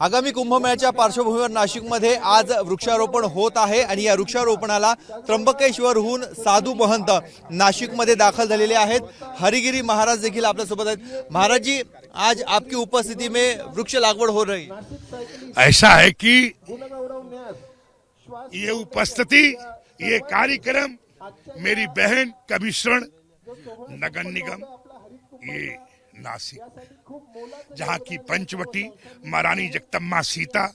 आगामी कुंभमेळ्याच्या पार्श्वभूमीवर नाशिकमध्ये आज वृक्षारोपण होत आहे आणि या वृक्षारोपणाला त्र्यंबकेश्वरहून साधू महंत नाशिकमध्ये दाखल झालेले आहेत। हरिगिरी महाराज देखील आपल्या सोबत आहेत। महाराज जी, आज आपकी उपस्थिति में वृक्ष लागवड हो रही, ऐसा है कि ये उपस्थिति, ये कार्यक्रम मेरी बहन कमिश्रण नगर निगम ये नासिक, जहाँ की पंचवटी महारानी जगदम्बा सीता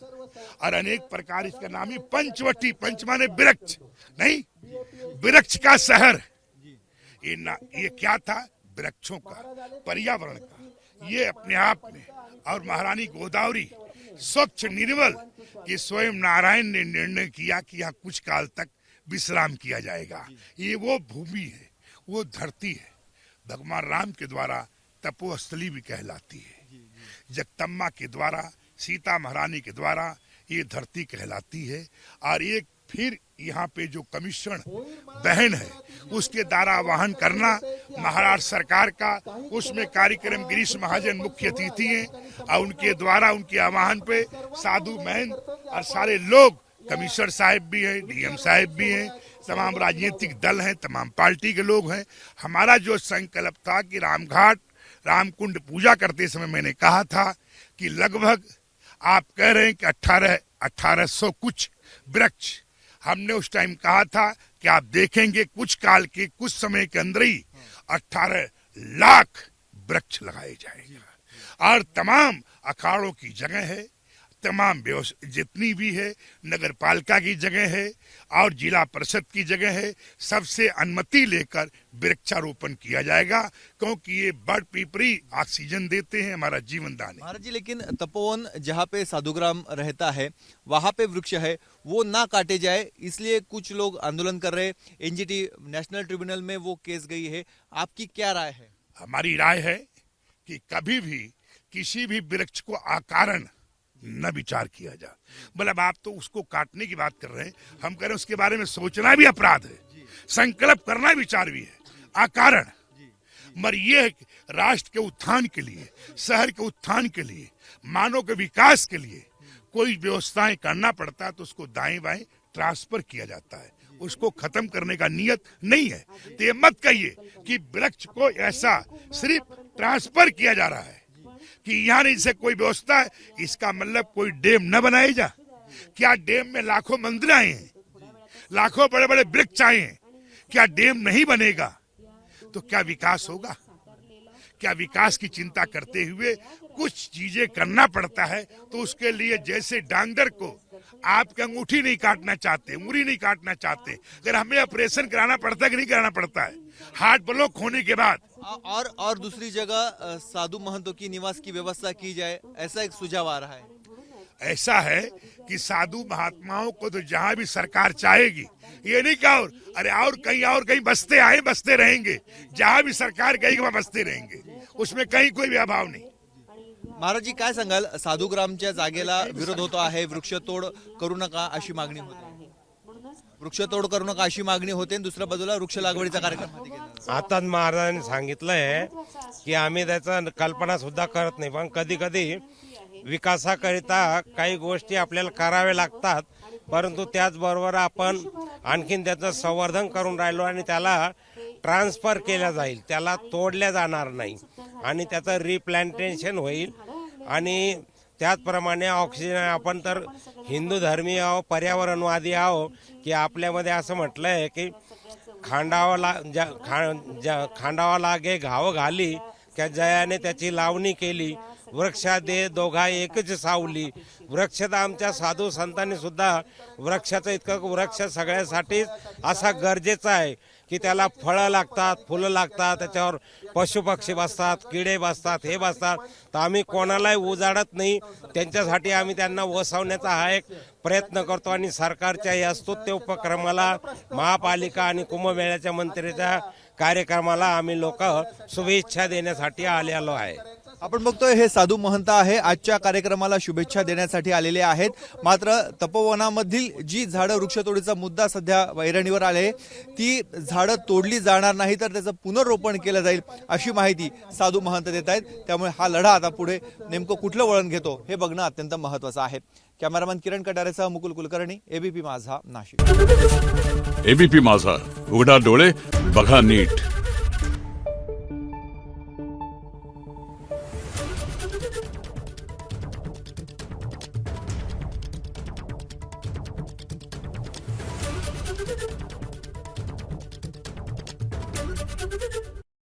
और अनेक प्रकार, इसका नाम ही पंचवटी, पंच माने वृक्ष नहीं, वृक्ष का शहर। ये क्या था? वृक्षों का, पर्यावरण का। ये अपने आप में, और महारानी गोदावरी स्वच्छ निर्मल कि स्वयं नारायण ने निर्णय किया कि यहाँ कुछ काल तक विश्राम किया जाएगा। ये वो भूमि है, वो धरती है, भगवान राम के द्वारा तपोस्थली भी कहलाती है, जगदम्बा के द्वारा, सीता महारानी के द्वारा ये धरती कहलाती है। और एक फिर यहाँ पे जो कमीशन बहन है उसके द्वारा वाहन करना महाराष्ट्र सरकार का, उसमें कार्यक्रम गिरीश महाजन मुख्य अतिथि हैं और उनके द्वारा, उनके आह्वान पे साधु महंत और सारे लोग, कमिश्नर साहब भी हैं, डीएम साहब भी हैं, तमाम राजनीतिक दल हैं, तमाम पार्टी के लोग हैं। हमारा जो संकल्प था कि रामघाट रामकुंड पूजा करते समय मैंने कहा था कि लगभग आप कह रहे हैं कि 1800 कुछ वृक्ष, हमने उस टाइम कहा था कि आप देखेंगे कुछ काल के, कुछ समय के अंदर ही 18 लाख वृक्ष लगाए जाएगा। और तमाम अखाड़ों की जगह है, तमाम जितनी भी है, नगर पालिका की जगह है और जिला परिषद की जगह है, सबसे अनुमति लेकर वृक्षारोपण किया जाएगा, क्योंकि ये बड़ पीपरी ऑक्सीजन देते हैं, हमारा जीवन दान है। महाराज जी, लेकिन तपोवन जहाँ पे साधुग्राम रहता है वहाँ पे वृक्ष है, वो ना काटे जाए, इसलिए कुछ लोग आंदोलन कर रहे। एनजीटी नेशनल ट्रिब्यूनल में वो केस गई है, आपकी क्या राय है? हमारी राय है कि कभी भी किसी भी वृक्ष को अकारण न विचार किया जा। मतलब आप तो उसको काटने की बात कर रहे हैं, हम कह रहे हैं उसके बारे में सोचना भी अपराध है, संकल्प करना विचार भी है, अकारण। मगर ये राष्ट्र के उत्थान के लिए, शहर के उत्थान के लिए, मानव के विकास के लिए कोई व्यवस्थाएं करना पड़ता है तो उसको दाएं बाएं ट्रांसफर किया जाता है, उसको खत्म करने का नियत नहीं है। तो ये मत कहिए कि वृक्ष को ऐसा सिर्फ ट्रांसफर किया जा रहा है कि यहाँ से कोई व्यवस्था है, इसका मतलब कोई डैम न बनाए जा। क्या डैम में लाखों मंदिर आए हैं, लाखों बड़े बड़े वृक्ष आए हैं, क्या डैम नहीं बनेगा तो क्या विकास होगा? क्या विकास की चिंता करते हुए कुछ चीजें करना पड़ता है, तो उसके लिए जैसे डांगर को आपके अंगूठी नहीं काटना चाहते, उंगली नहीं काटना चाहते, अगर हमें ऑपरेशन कराना पड़ता है कि नहीं कराना पड़ता है, हार्ट ब्लॉक होने के बाद। और दूसरी जगह साधु महंतों की निवास की व्यवस्था की जाए, ऐसा एक सुझाव आ रहा है। ऐसा है कि साधु महात्माओं को तो जहाँ भी सरकार चाहेगी, ये नहीं कहा और कहीं बसते आए बसते रहेंगे, जहाँ भी सरकार गई वहाँ बसते रहेंगे, उसमें कहीं कोई भी अभाव नहीं। महाराज जी, काय सांगाल? साधुग्रामच्या जागेला विरोध होतो आहे, वृक्षतोड करू नका अशी मागणी होते, वृक्षतोड करू नका अशी मागणी होते, दुसऱ्या बाजूला वृक्ष लागवडीचा कार्यक्रम। आता महाराजांनी सांगितलंय की आम्ही त्याचा कल्पना सुद्धा करत नाही, पण कधी कधी विकासाकरिता काही गोष्टी आपल्याला कराव्या लागतात, परंतु त्याचबरोबर आपण आणखीन त्याचं संवर्धन करून राहिलो आणि त्याला ट्रान्सफर केला जाईल, त्याला तोडल्या जाणार नाही आणि त्याचं रिप्लांटेशन होईल। आणि त्याचप्रमाणे ऑक्सिजन, आपण तर हिंदू धर्मीय आहो, पर्यावरणवादी आहो, की आपल्यामध्ये असं म्हटलं आहे की खांडावा लागे घाव घाली, त्या जयाने त्याची लावणी केली, वृक्षा दे दोघा एकच सावली। वृक्ष तर आमच्या साधू संतांनी सुद्धा वृक्षाचं इतकं, वृक्ष सगळ्यासाठीच असा गरजेचा आहे की त्याला फळं लागतात, फुलं लागतात, त्याच्यावर पशुपक्षी बसतात, किडे बसतात, हे बसतात, तर आम्ही कोणालाही उजाडत नाही, त्यांच्यासाठी आम्ही त्यांना वसवण्याचा हा एक प्रयत्न करतो। आणि सरकारच्या या स्तुत्य उपक्रमाला, महापालिका आणि कुंभमेळ्याच्या मंत्र्याच्या कार्यक्रमाला आम्ही लोक शुभेच्छा देण्यासाठी आलेलो आहे। आपण बघतोय हे साधू महंत आहे, आजच्या कार्यक्रमाला शुभेच्छा देण्यासाठी आलेले आहेत. मात्र तपोवनामधील जी झाडं वृक्षतोडीचा मुद्दा सध्या वैरणीवर आले, ती झाडं तोडली जाणार नाही तर त्याचं पुनर्रोपण केलं जाईल अशी माहिती साधू महंत देत आहेत. त्यामुळे हा लढा आता पुढे नेमकं कुठलं वळण घेतो हे बघणं अत्यंत महत्त्वाचं आहे. कॅमेरामन किरण कटारेसह मुकुल कुलकर्णी, एबीपी माझा, नाशिक. एबीपी माझा, उघडा डोळे बघा नीट.